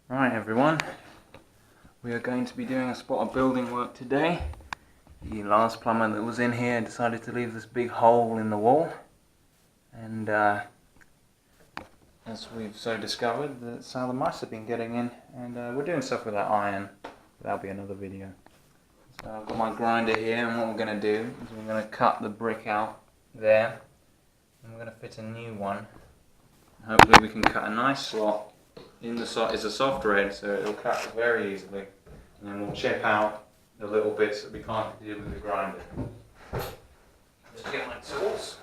Right everyone, we are going to be doing a spot of building work today. The last plumber that was in here decided to leave this big hole in the wall, and as we've so discovered, that's how the mice have been getting in, and we're doing stuff with that iron. That'll be another video. So I've got my grinder here, and what we're going to do is we're going to cut the brick out there, and we're going to fit a new one. Hopefully we can cut a nice slot. In the it's a soft red, so it'll cut very easily, and then we'll chip out the little bits that we can't deal with the grinder. Just get my tools.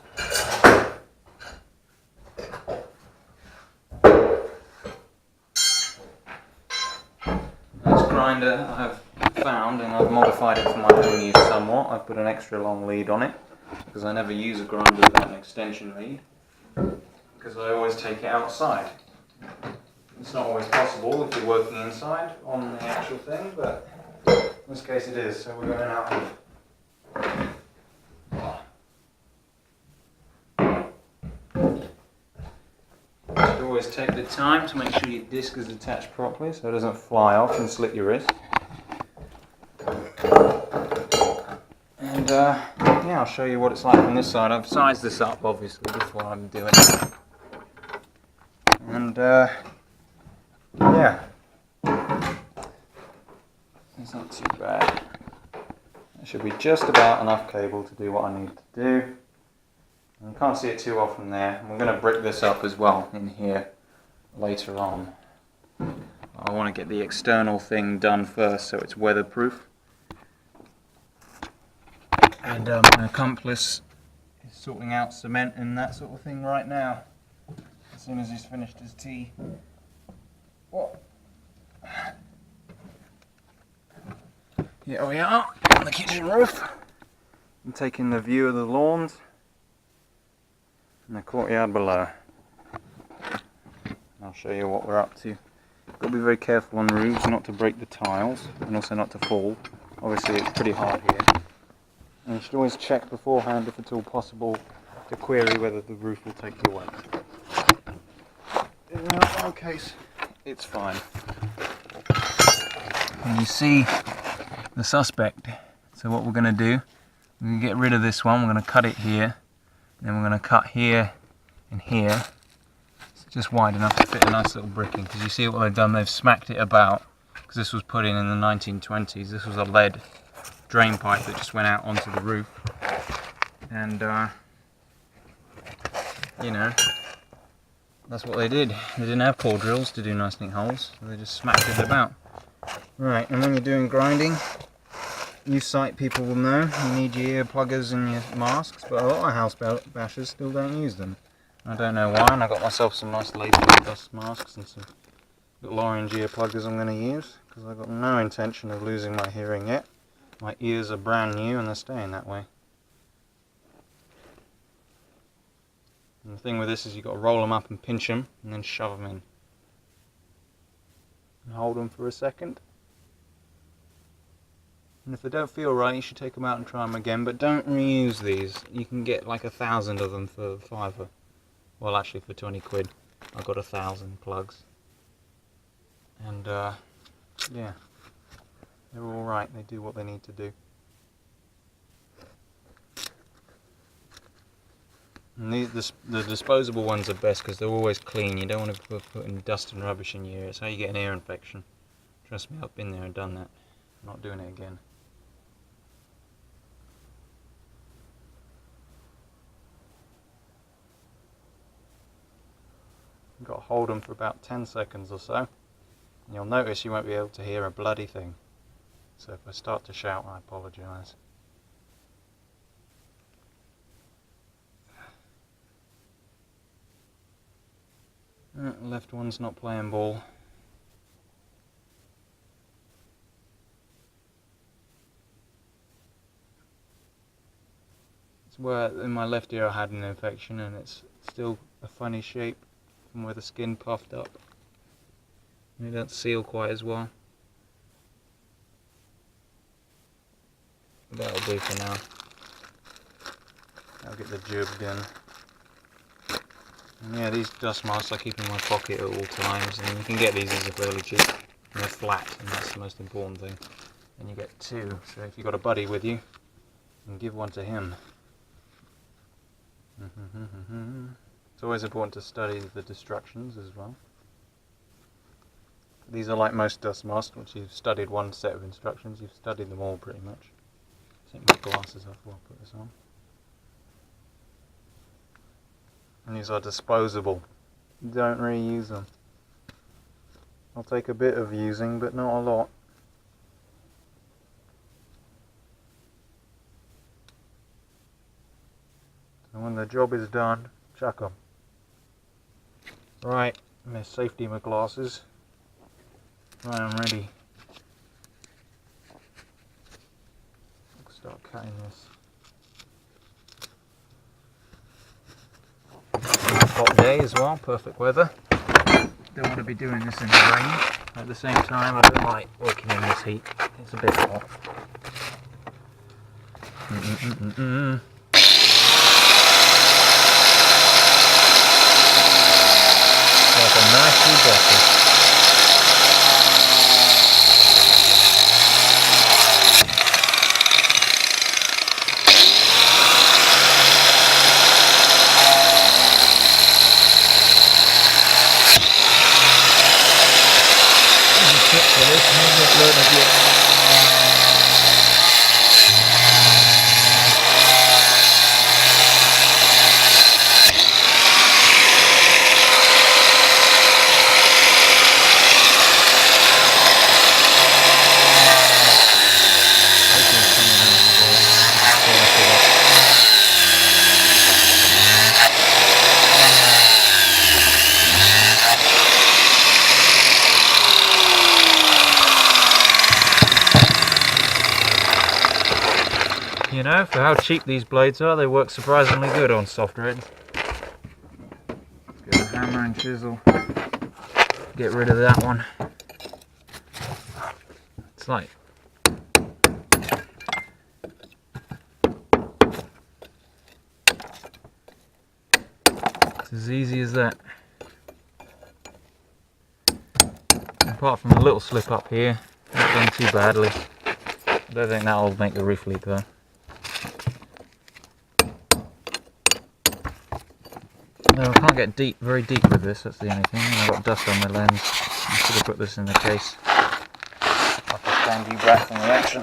This grinder I've found, and I've modified it for my own use somewhat. I've put an extra long lead on it because I never use a grinder without an extension lead, because I always take it outside. It's not always possible if you're working inside on the actual thing, but in this case it is, so we're going out here. You should always take the time to make sure your disc is attached properly so it doesn't fly off and slit your wrist. And yeah, I'll show you what it's like on this side. I've sized this up obviously before I'm doing it. And yeah, it's not too bad. There should be just about enough cable to do what I need to do. And you can't see it too often there. And we're going to brick this up as well in here later on. I want to get the external thing done first so it's weatherproof. And my accomplice is sorting out cement and that sort of thing right now, as soon as he's finished his tea. What? Here we are on the kitchen roof. I'm taking the view of the lawns and the courtyard below. I'll show you what we're up to. Got to be very careful on roofs not to break the tiles and also not to fall. Obviously it's pretty hard here. And you should always check beforehand if it's all possible to query whether the roof will take your weight. In our case, it's fine. And you see the suspect. So what we're going to do, we're going to get rid of this one, we're going to cut it here, and then we're going to cut here and here. It's just wide enough to fit a nice little bricking, because you see what they've done, they've smacked it about, because this was put in the 1920s. This was a lead drain pipe that just went out onto the roof. And you know, that's what they did. They didn't have core drills to do nice neat holes, so they just smacked it about. Right, and when you're doing grinding, you site people will know you need your ear pluggers and your masks, but a lot of house bashers still don't use them. I don't know why, and I got myself some nice laser dust masks and some little orange ear pluggers I'm going to use, because I've got no intention of losing my hearing yet. My ears are brand new and they're staying that way. And the thing with this is you've got to roll them up and pinch them and then shove them in. And hold them for a second. And if they don't feel right, you should take them out and try them again, but don't reuse these. You can get like 1,000 of them for £5. Well, actually for 20 quid. I got 1,000 plugs. And yeah, they're alright, they do what they need to do. And the disposable ones are best because they're always clean. You don't want to be putting dust and rubbish in your ear. It's how you get an ear infection. Trust me, I've been there and done that. I'm not doing it again. You've got to hold them for about 10 seconds or so. And you'll notice you won't be able to hear a bloody thing. So if I start to shout, I apologise. Left one's not playing ball. It's where in my left ear I had an infection, and it's still a funny shape from where the skin puffed up. And it doesn't seal quite as well. That'll do for now. I'll get the jib again. And yeah, these dust masks I keep in my pocket at all times, and you can get these as a fairly cheap. And they're flat, and that's the most important thing. And you get two, so if you've got a buddy with you, you can give one to him. It's always important to study the destructions as well. These are like most dust masks. Once you've studied one set of instructions, you've studied them all pretty much. Take my glasses off while I put this on. And these are disposable. Don't really use them. I'll take a bit of using, but not a lot. And when the job is done, chuck them. Right, my safety, my glasses. Right, I'm ready. I'll start cutting this. Hot day as well, perfect weather. Don't want to be doing this in the rain. At the same time, I don't like working in this heat. It's a bit hot. Like a nicely bottle. You know, for how cheap these blades are, they work surprisingly good on soft reds. Get a hammer and chisel. Get rid of that one. It's like it's as easy as that. Apart from a little slip up here, not done too badly. I don't think that'll make the roof leak though. No, I can't get very deep with this, that's the only thing. I've got dust on my lens. I should have put this in the case. I'll have to stand you back from the action.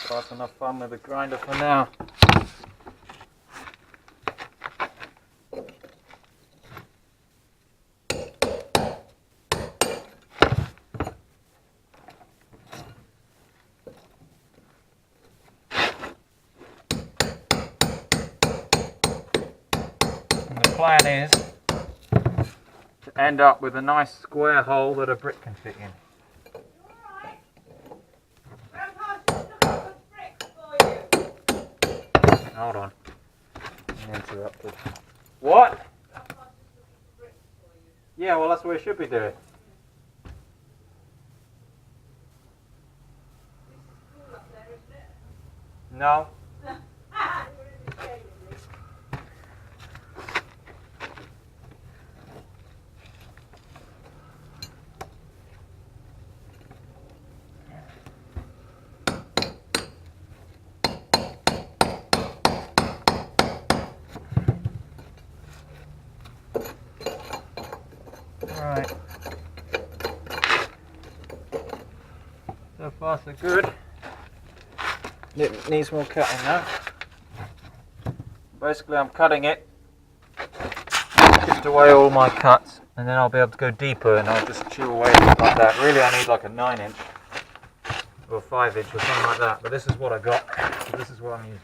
That's enough fun with the grinder for now. And the plan is to end up with a nice square hole that a brick can fit in. Hold on. I'm interrupted. What? Yeah, well that's what we should be doing. No. Right. So far so good. It needs more cutting now. Basically I'm cutting it, chipped away all my cuts, and then I'll be able to go deeper and I'll just chew away like that. Really I need like a 9" or a 5" or something like that, but this is what I got, so this is what I'm using.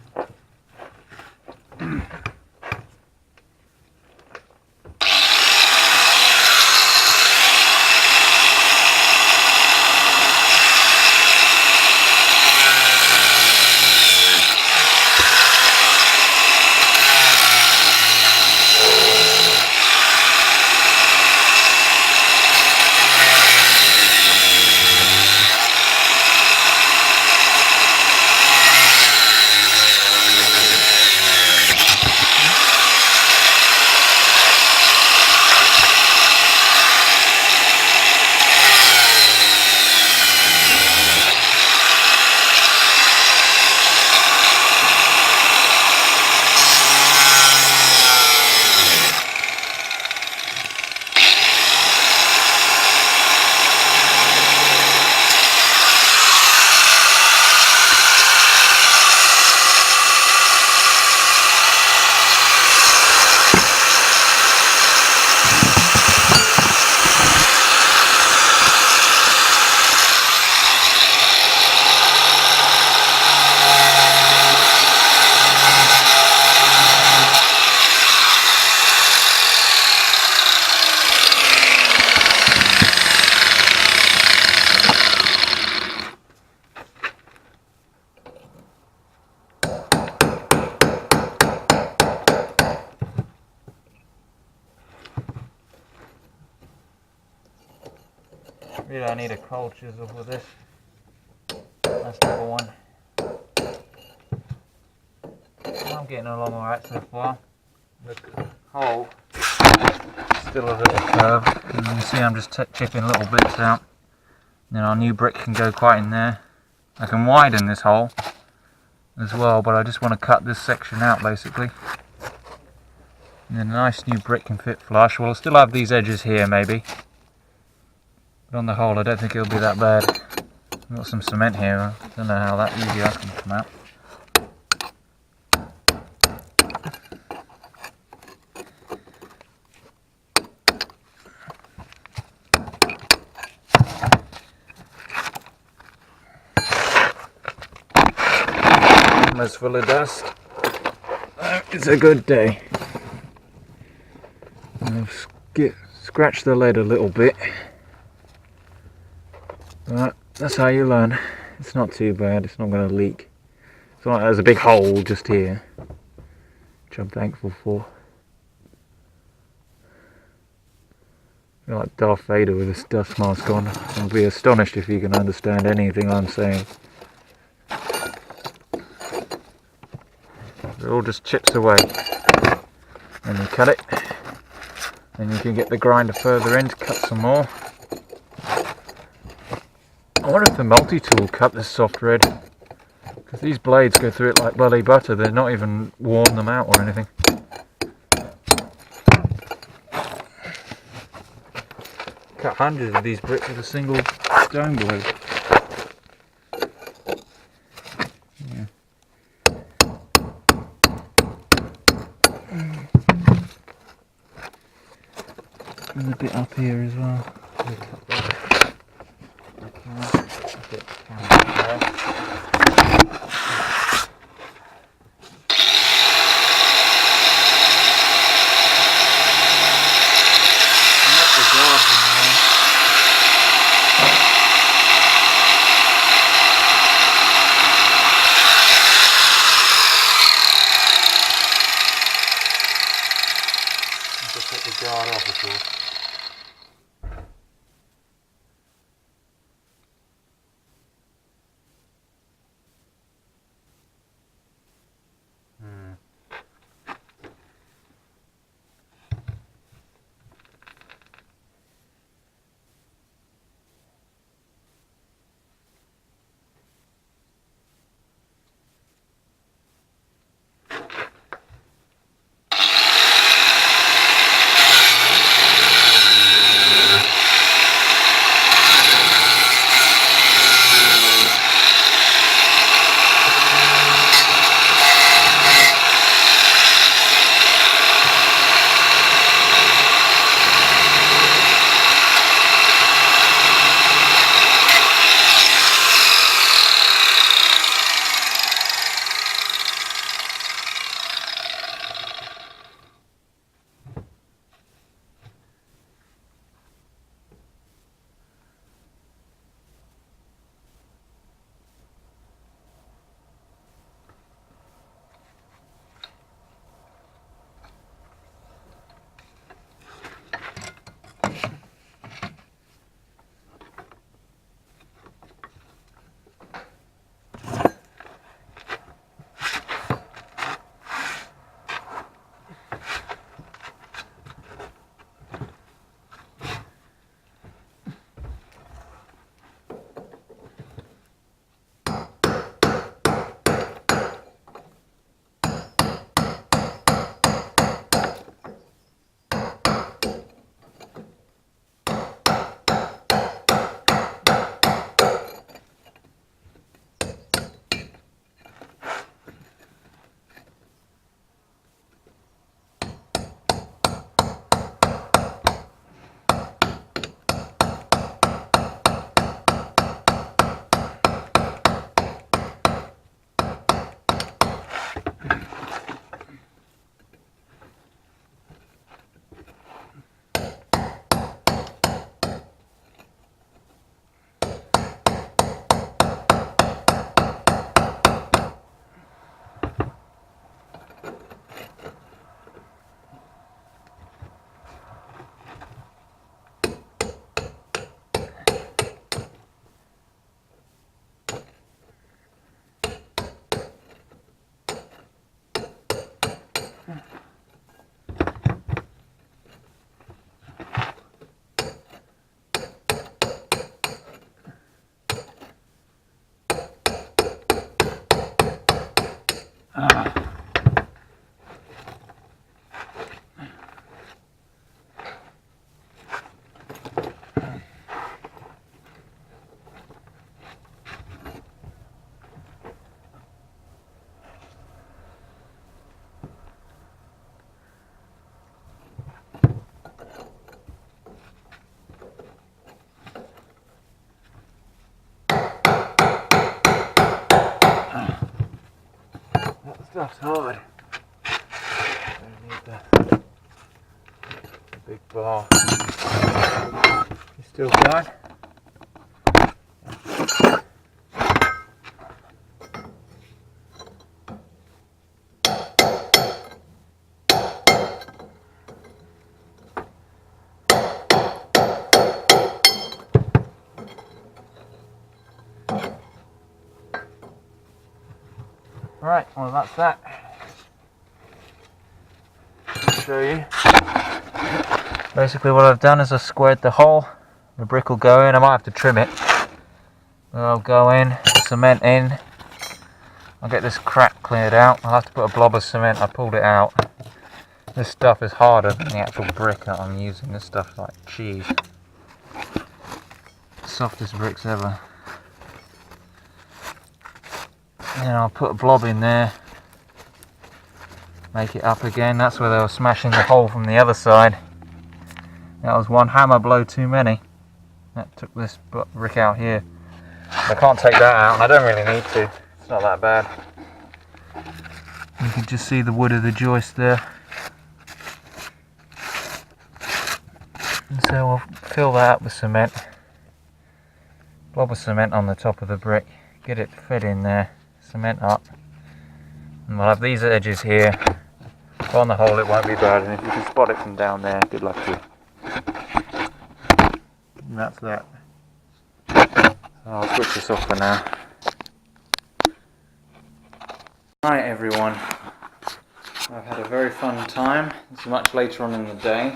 Really I need a cold chisel for this. That's number one. I'm getting along alright so far. The hole still a little curved. And you can see I'm just chipping little bits out. Then our new brick can go quite in there. I can widen this hole as well, but I just want to cut this section out basically. And then a nice new brick can fit flush. We'll still have these edges here maybe. But on the whole I don't think it'll be that bad. I've got some cement here, I don't know how that easy that can come out. Almost full of dust. It's a good day. I've scratched the lead a little bit. But that's how you learn. It's not too bad, it's not going to leak. It's not like there's a big hole just here, which I'm thankful for. I feel like Darth Vader with his dust mask on. I'll be astonished if you can understand anything I'm saying. It all just chips away. Then you cut it. Then you can get the grinder further in to cut some more. I wonder if the multi-tool cut this soft red, because these blades go through it like bloody butter. They're not even worn them out or anything. Cut hundreds of these bricks with a single stone blade. Yeah. There's a bit up here as well. Take the guard off, of course. stuff's hard. I need the big bar. You still going? Right, well that's that. I'll show you. Basically what I've done is I squared the hole. The brick will go in. I might have to trim it. But I'll go in, cement in. I'll get this crack cleared out. I'll have to put a blob of cement. I pulled it out. This stuff is harder than the actual brick that I'm using. This stuff's like cheese. Softest bricks ever. Then I'll put a blob in there. Make it up again. That's where they were smashing the hole from the other side. That was one hammer blow too many. That took this brick out here. I can't take that out, and I don't really need to. It's not that bad. You can just see the wood of the joist there. And so we'll fill that up with cement. Blob of cement on the top of the brick. Get it fed in there. Cement up. And we'll have these edges here. On the hole it won't be bad, and if you can spot it from down there, good luck to you. And that's that. So I'll switch this off for now. Right everyone, I've had a very fun time. It's much later on in the day,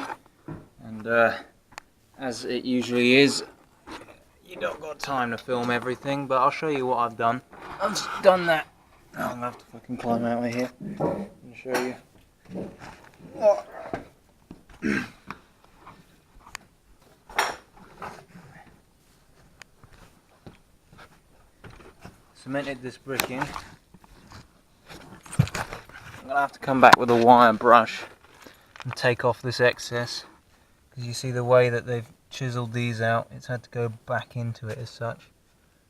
and as it usually is, you don't got time to film everything, but I'll show you what I've done. I've just done that. Oh, I'm gonna have to fucking climb out of here and show you. Oh. Cemented this brick in. I'm gonna have to come back with a wire brush and take off this excess, because you see the way that they've chiseled these out, it's had to go back into it as such.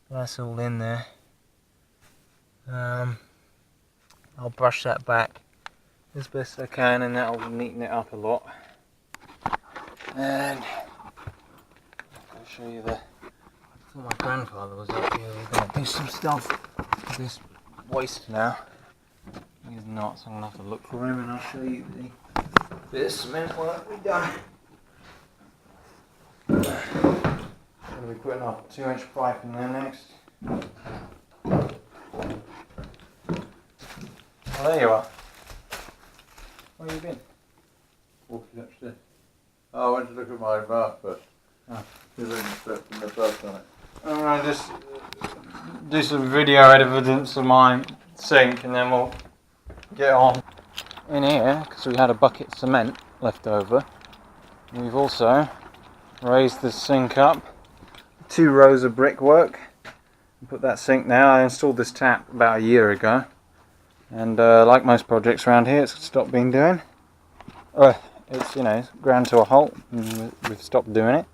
That's all in there. I'll brush that back as best I can, and that'll neaten it up a lot. And I'll show you the. I thought my grandfather was up here. We're going to do some stuff with this waste now. He's not, so I'm going to have to look for him, and I'll show you the bit of cement work we've done. I'm going to be putting up 2-inch pipe in there next. Oh, there you are. Where have you been? Walking upstairs. Oh, I went to look at my bath first. Oh. There's only stuff from the bath on it. I'm going to just do some video evidence of my sink, and then we'll get on. In here, because we had a bucket of cement left over, we've also raised the sink up. 2 rows of brickwork. Put that sink now. I installed this tap about a year ago, and like most projects around here, it's stopped being doing. It's, you know, ground to a halt, and we've stopped doing it.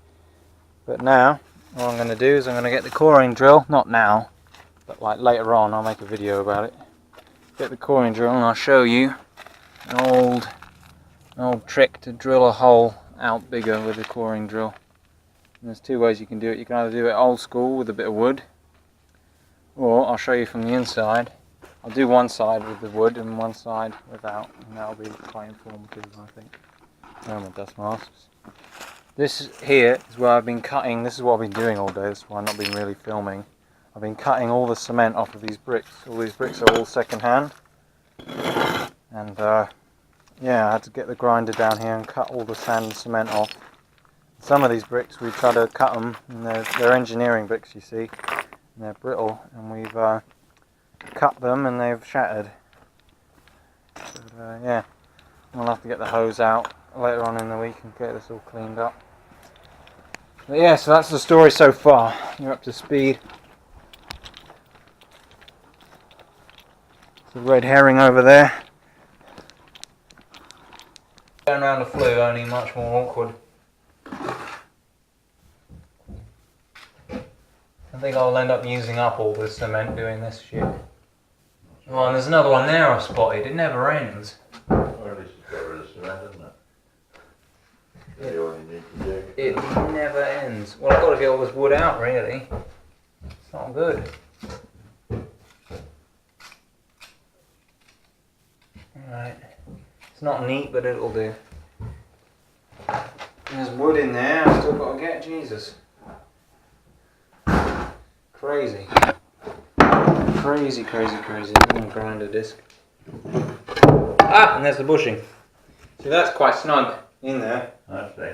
But now, what I'm going to do is I'm going to get the coring drill. Not now, but like later on, I'll make a video about it. Get the coring drill, and I'll show you an old trick to drill a hole out bigger with the coring drill. And there's 2 ways you can do it. You can either do it old school with a bit of wood, or I'll show you from the inside. I'll do one side with the wood and one side without, and that'll be quite informative, I think. Oh, my dust masks. This here is where I've been cutting. This is what I've been doing all day. This is why I've not been really filming. I've been cutting all the cement off of these bricks. All these bricks are all second hand. And yeah, I had to get the grinder down here and cut all the sand and cement off. Some of these bricks, we try to cut them, and they're engineering bricks, you see. And they're brittle, and we've cut them and they've shattered. But, yeah, we'll have to get the hose out later on in the week and get this all cleaned up. But yeah, so that's the story so far. You're up to speed. There's a red herring over there. Going around the flue, only much more awkward. I think I'll end up using up all this cement doing this shit. Oh, and there's another one there I've spotted. It never ends. Or at least it's got rid of cement, isn't it? That's all you need to do. It never ends. Well, I've got to get all this wood out, really. It's not good. Right. It's not neat, but it'll do. There's wood in there I've still got to get. Jesus. Crazy. Crazy, crazy, crazy. I'm going to grind a disc. Ah, and there's the bushing. See, that's quite snug in there. I see.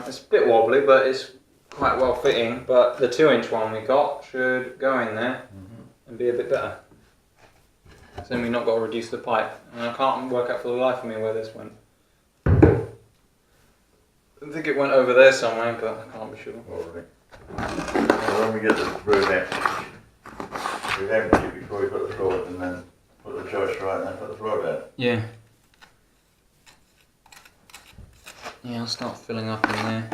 It's a bit wobbly, but it's quite well fitting. But the 2-inch one we got should go in there and be a bit better. So then we've not got to reduce the pipe. And I can't work out for the life of me where this went. I think it went over there somewhere, but I can't be sure. Probably. Well, when we get the room empty, we empty it before we put the floor and then put the joist right and then put the floor down. Yeah. Yeah, I'll start filling up in there.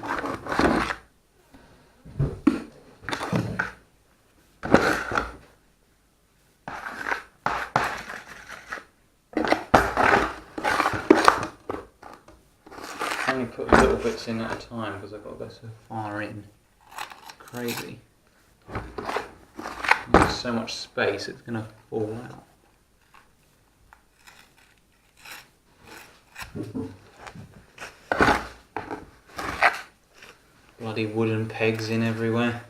I only put little bits in at a time because I've got to go so far in. Crazy. There's so much space, it's going to fall out. Bloody wooden pegs in everywhere.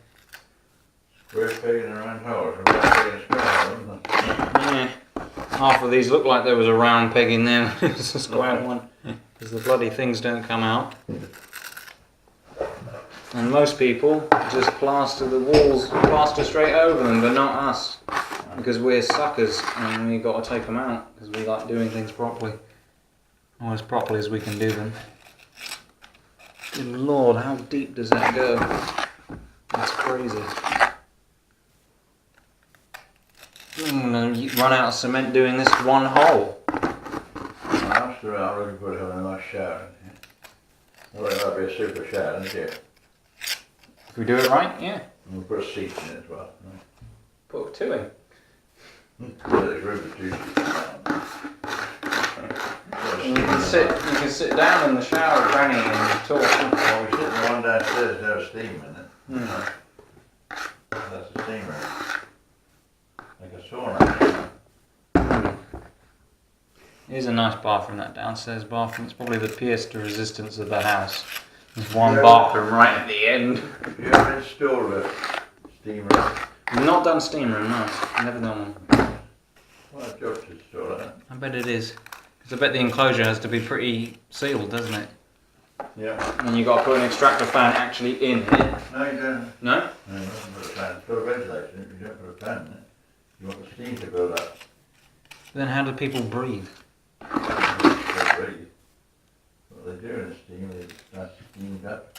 Square peg in a round hole, and round peg in a square hole, isn't it? Yeah. Half of these look like there was a round peg in there. It's a square one. Because the bloody things don't come out. And most people just plaster the walls, plaster straight over them, but not us. Because we're suckers and we've got to take them out. Because we like doing things properly. Or as properly as we can do them. Good Lord, how deep does that go? That's crazy. I'm going to run out of cement doing this one hole. I'm still out looking for having a nice shower. Well, it might be a super shower, isn't it? If we do it right, yeah. And we'll put a seat in it as well. Put 2 in. Yeah, there's room for 2 seats. You can sit down in the shower, Granny, and talk. Well, we sit in the one downstairs, there's steam in it. That's a steam room. Like a sauna. Here's a nice bathroom, that downstairs bathroom. It's probably the pièce de resistance of the house. There's one bathroom right at the end. Have you ever installed a steam room? I've not done steam room, no. Never done one. Well, a job to install that. I bet it is. Because I bet the enclosure has to be pretty sealed, doesn't it? Yeah. And you've got to put an extractor fan actually in it. No, you don't. No? No, you don't put a fan. It's got a ventilation. You don't put a fan in it. You want the steam to build up. Then how do people breathe? What they do in the steam is that's steamed up.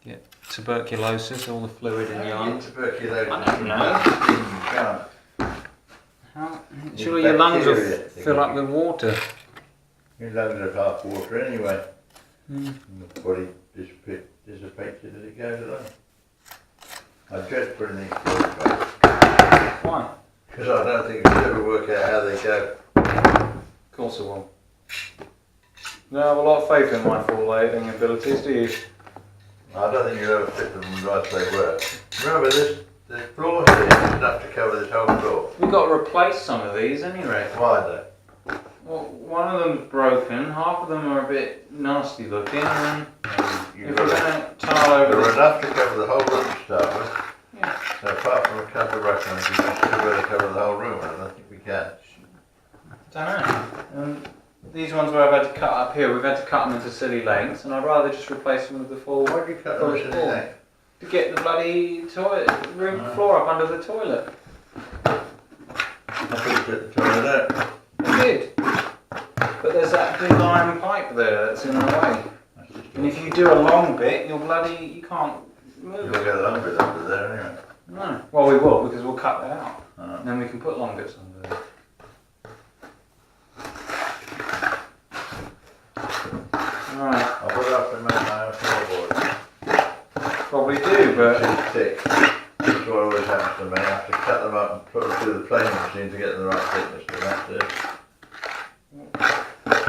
Get tuberculosis, all the fluid in your lungs. Tuberculosis. I don't know. Steam, you can't. How? Surely your lungs will fill up with water. Your lungs are half water anyway. Mm. And the body dissipates it as it goes along. I dread putting these floors back. Why? Because I don't think you ever work out how they go. Of course I will. You don't have a lot of faith in my full laying abilities, do you? I don't think you'll ever fit them right as they were. Remember this floor here is enough to cover this whole floor. We've got to replace some of these anyway. Why though? Well, one of them's broken, half of them are a bit nasty looking, and if we're going to tile over There this... are enough to cover the whole room to start with. Yeah. So apart from a couple of restaurants, we can still better cover the whole room. I don't think we can. Don't know. These ones where I've had to cut up here, we've had to cut them into silly lengths, and I'd rather just replace them with the full... Why do you cut them in there? To get the bloody toilet room floor up under the toilet. I thought you took the toilet out. I did. But there's that big iron pipe there that's in the way. And if you do a long bit, you can't move You'll it. get a long bit under there anyway. No. Well, we will, because we'll cut that out. Uh, And then we can put long bits under there. Right. I'll put it up and make my own floorboard. Probably do, but It's thick. That's what always happens to me. I have to cut them up and put them through the planing machine to get them the right thickness, and that's it.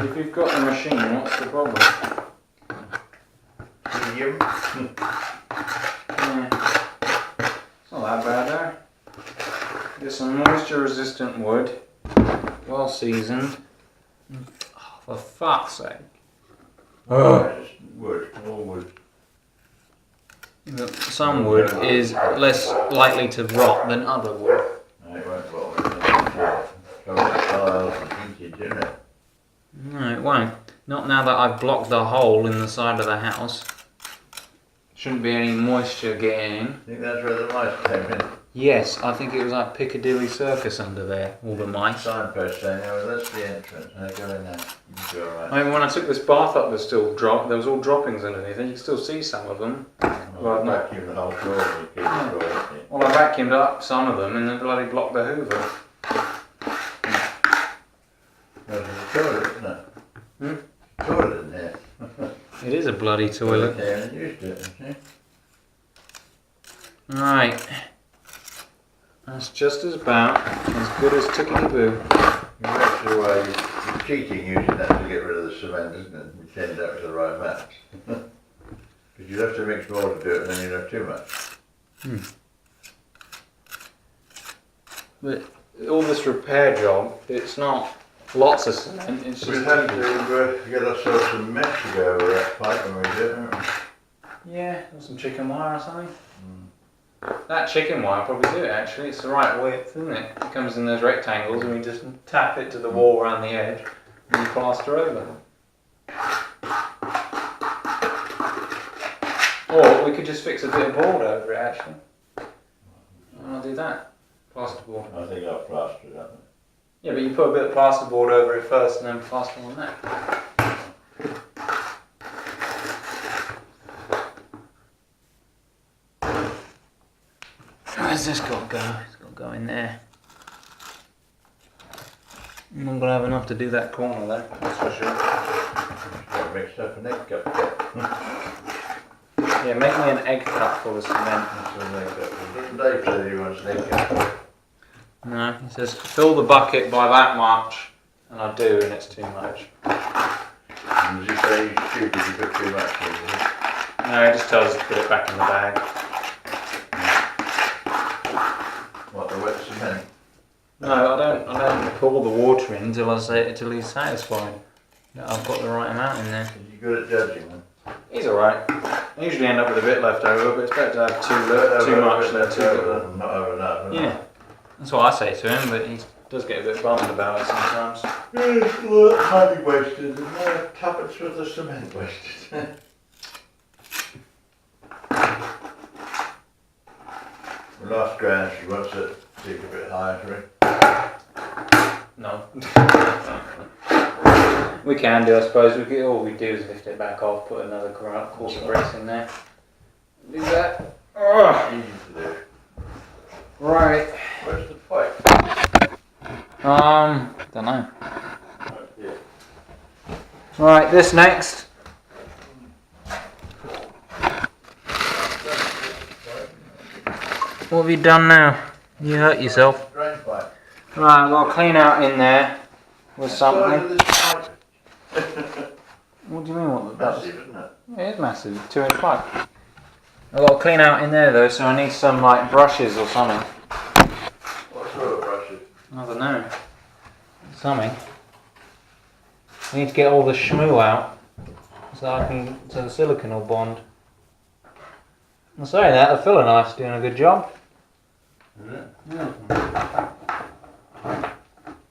If you've got the machine, what's the problem? Medium. Yeah. It's not that bad there. Get some moisture resistant wood, well seasoned. Oh, for fuck's sake. Just wood, all wood. Some wood is less likely to rot than other wood. No, it won't rot. Tiles and heated, isn't it? No, it won't. Not now that I've blocked the hole in the side of the house. Shouldn't be any moisture getting in. I think that's where the mice came in. Yes, I think it was like Piccadilly Circus under there, all the mice. Signpost saying, oh, that's the entrance. Now go in there. You can do alright. I mean, when I took this bath up, there was all droppings underneath, and you can still see some of them. Well, vacuum the whole floor and you keep the floor empty. Well, I vacuumed up some of them, and then bloody blocked the hoover. There's a toilet, isn't it? Toilet in there. It is a bloody toilet. There and used to it, isn't it? Right. That's just about as good as tickety-boo. Actually, you're cheating using that to get rid of the cement, isn't it? You change that to the right match. Because you'd have to mix more to do it, and then you'd have too much. But all this repair job, it's not lots of cement, it's We'd just... have to get ourselves some mesh to go over that pipe when we do it, won't we? Yeah, or some chicken wire or something. That chicken wire probably do it actually, it's the right width, isn't it? It comes in those rectangles and we just tap it to the wall around the edge and you plaster over. Or we could just fix a bit of board over it actually. I'll do that. Plasterboard. I think I'll plaster it up. Yeah, but you put a bit of plasterboard over it first and then plaster on that. Where's this got to go? It's got to go in there. I'm not going to have enough to do that corner though, that's for sure. Just mix up an egg cup. Yeah, make me an egg cup full of cement. Didn't Dave say he wants an egg cup? No, he says fill the bucket by that much, and I do, and it's too much. And does he say he's stupid if you put too much in? No, he just tells us to put it back in the bag. What, the wet cement? No, I don't pour the water in until he's satisfied that I've got the right amount in there. Is he good at judging them? He's alright. I usually end up with a bit left over, but it's better to have too much than too little. Not have enough. Yeah, that's what I say to him, but he does get a bit bummed about it sometimes. Yes, well, money wasted, and no tuppence worth of cement wasted. The last grand she wants to dig a bit higher for it. No. We can do, I suppose. All we do is lift it back off, put another quarter brace in there. Do that. Easy to do. Right. Where's the pipe? Don't know. Right, this next. What have you done now? You hurt yourself. Drain pipe. Right, well, I'll clean out in there with something. What do you mean? What that's Massive, isn't it? It is massive, 2-inch pipe. I've got to clean out in there though, so I need some like brushes or something. What sort of brushes? I don't know. Something. I need to get all the shmoo out so the silicone will bond. I'm sorry that the filler knife's doing a good job. Is it? Yeah.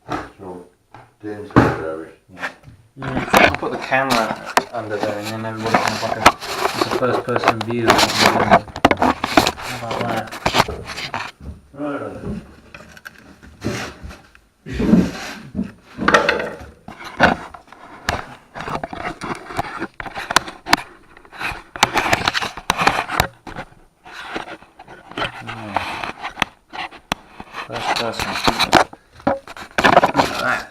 It's all tin rubbish. I'll put the camera under there and then everybody can have like a first person view of what I'm doing. How about that? Right. First person. Right.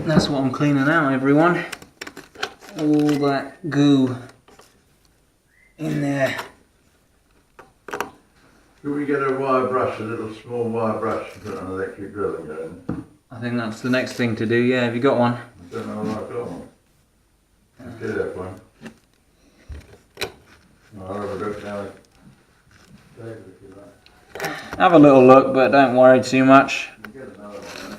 That's what I'm cleaning out, everyone. All that goo in there. Could we get a wire brush, a little small wire brush, and put it on an electric drill and go in? I think that's the next thing to do, yeah. Have you got one? I don't know if I've got one. Let's get that one. I'll have a look now. David, if you like. Have a little look, but don't worry too much. We'll get another one.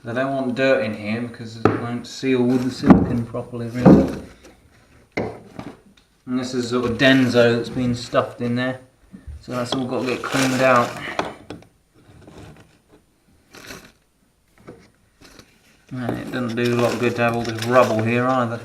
I don't want dirt in here because it won't seal with the silicone properly, really. And this is sort of denso that's been stuffed in there, so that's all got to get cleaned out. And it doesn't do a lot of good to have all this rubble here either.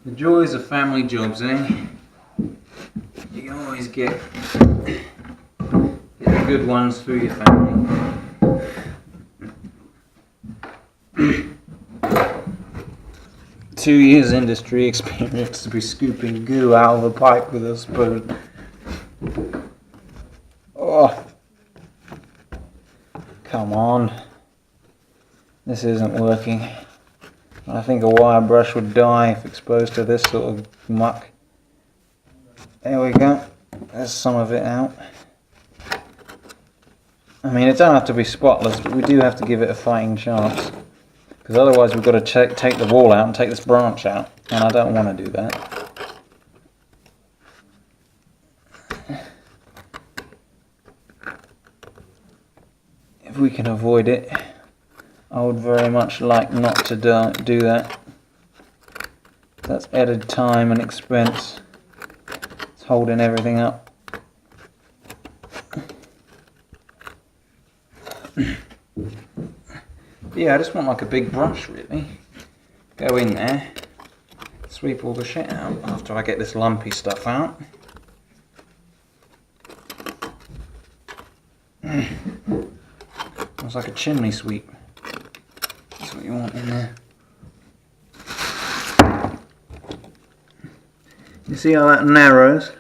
The joys of family jobs, eh? You can always get the good ones through your family. 2 years industry experience to be scooping goo out of a pipe with a spoon. Oh, come on. This isn't working. I think a wire brush would die if exposed to this sort of muck. There we go. There's some of it out. I mean, it don't have to be spotless, but we do have to give it a fighting chance. Because otherwise we've got to take the wall out and take this branch out. And I don't want to do that. If we can avoid it, I would very much like not to do that. That's added time and expense. It's holding everything up. Yeah, I just want like a big brush really. Go in there, sweep all the shit out after I get this lumpy stuff out. It's like a chimney sweep. That's what you want in there. You see how that narrows?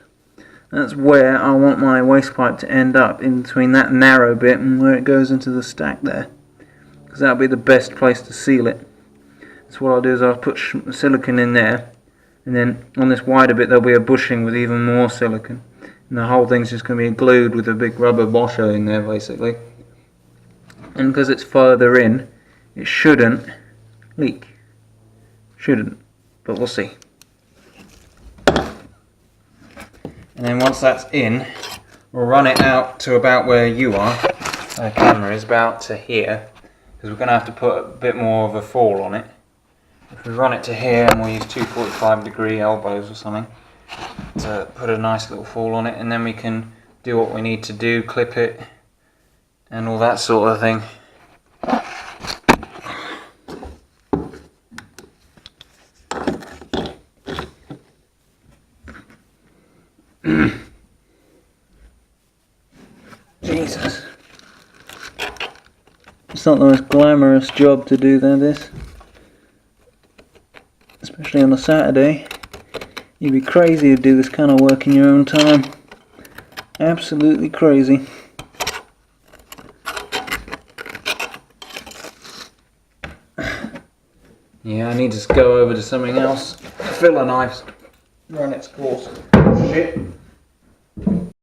That's where I want my waste pipe to end up, in between that narrow bit and where it goes into the stack there. Because that'll be the best place to seal it. So what I'll do is I'll put silicone in there, and then on this wider bit there'll be a bushing with even more silicone. And the whole thing's just going to be glued with a big rubber washer in there basically. And because it's further in, it shouldn't leak. Shouldn't, but we'll see. And then once that's in, we'll run it out to about where you are. The camera is about to here, because we're going to have to put a bit more of a fall on it. If we run it to here, and we'll use 245-degree elbows or something to put a nice little fall on it, and then we can do what we need to do, clip it, and all that sort of thing. Jesus. It's not the most glamorous job to do than this. Especially on a Saturday. You'd be crazy to do this kind of work in your own time. Absolutely crazy. Yeah, I need to go over to something else. Filler knife's run its course. Shit.